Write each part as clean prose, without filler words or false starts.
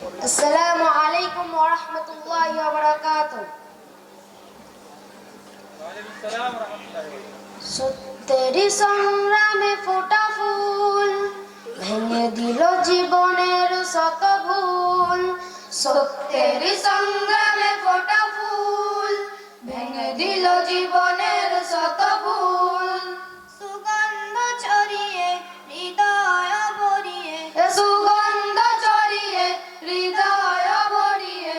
আসসালামু আলাইকুম ওয়া রাহমাতুল্লাহি ওয়া বারাকাতুহু। সত্যেরই সংগ্রামে ফোটা ফুল ভেঙে দিল জীবনের শত ভুল। সত্যেরই সংগ্রামে ফোটা ফুল ভেঙে দিল জীবনের শত ভুল। সুগন্ধ ছড়িয়ে হৃদয় ভরিয়ে, সুগন্ধ ছড়িয়ে হৃদয় ভরিয়ে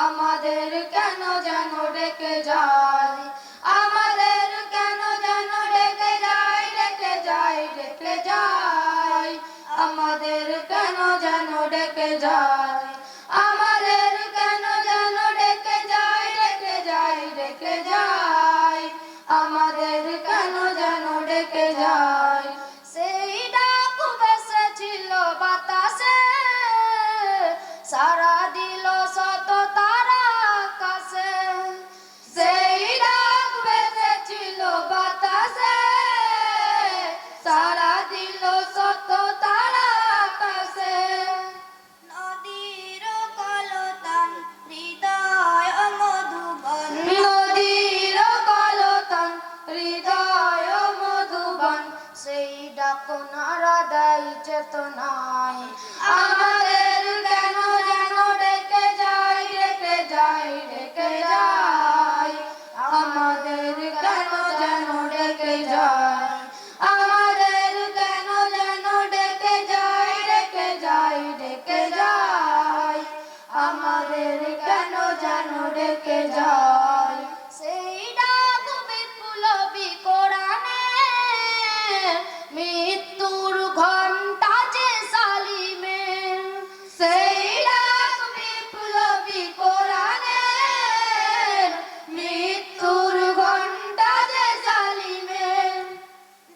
আমাদের কেন যেন ডেকে যায়, আমাদের কেন যেন ডেকে যায়, ডেকে যায়, ডেকে যায়, আমাদের কেন যেন ডেকে যায়, আমাদের কেন যেন ডেকে যায়, ডেকে যায়, ডেকে যায়, আমাদের কেন যেন ডেকে যায়। সেই ডাক ভেসেছিল বাতাসে, সারা দিল শত তারা আকাশে। সেই ডাক ভেসেছিল বাতাসে, সারা দিল শত তারা আকাশে। নদীর কলতান হৃদয় মধুবন, নদীর কলতান হৃদয় মধুবন, সেই ডাক নাড়া দেয় চেতনায় আমাদের কেন যেন ডেকে যায়, ডেকে যায়, ডেকে যায়, আমাদের কেন যেন ডেকে যায়, আমাদের কেন যেন ডেকে যায়, ডেকে যায়, ডেকে যায়, আমাদের কেন যেন ডেকে যায়। সেই ডাক বিপ্লবী কোরআনের, মৃত্যুর ঘণ্টা যে সালিমের। সেই ডাক বিপ্লবী কোরআনের, মৃত্যুর ঘণ্টা যে সালিমের।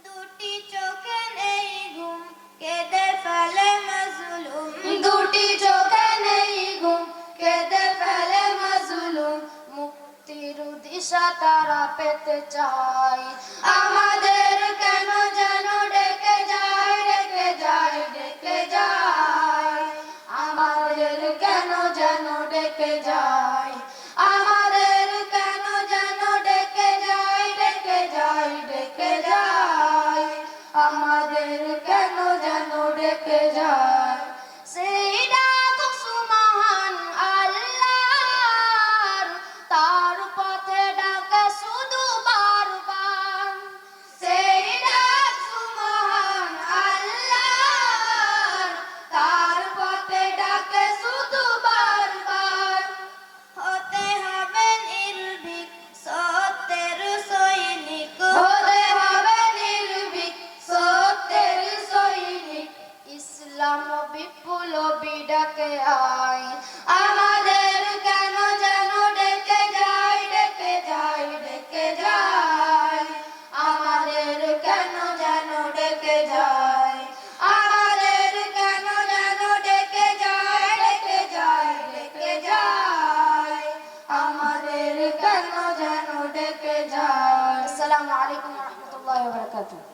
দুটি চোখে নেই ঘুম কেঁদে ফেলে মাজলুম, দুটি চোখে নেই ঘুম কেঁদে ফেলে মাজলুম, মুক্তির দিশা তারা পেতে চায় আমাদের কেন যেন ডেকে যায়, ডেকে যায়, ডেকে যায়, আমাদের কেন যেন ডেকে যায়, আমাদের কেন যেন ডেকে যায়, ডেকে যায়, ডেকে যায়, আমাদের কেন যেন ডেকে যায়। সেই ডাক সুমহান আল্লাহর, তার পথে ডাকে শুধু বারবার। সেই ডাক সুমহান আল্লাহর, তার পথে ডাকে শুধু বারবার। হতে হবে নির্ভীক সত্যের সৈনিক, হতে হবে নির্ভীক সত্যের সৈনিক, ইসলাম বিপ্লবী ডাকে আয় আমাদের কেন যেন ডেকে যায়, ডেকে যায়, ডেকে যায়, আমাদের কেন যেন ডেকে যায়, আমাদের কেন যেন ডেকে যায়, ডেকে যায়, ডেকে যায়, আমাদের কেন যেন ডেকে যায়। আসসালামু আলাইকুম ওয়া রাহমাতুল্লাহি ওয়া বারাকাতুহু।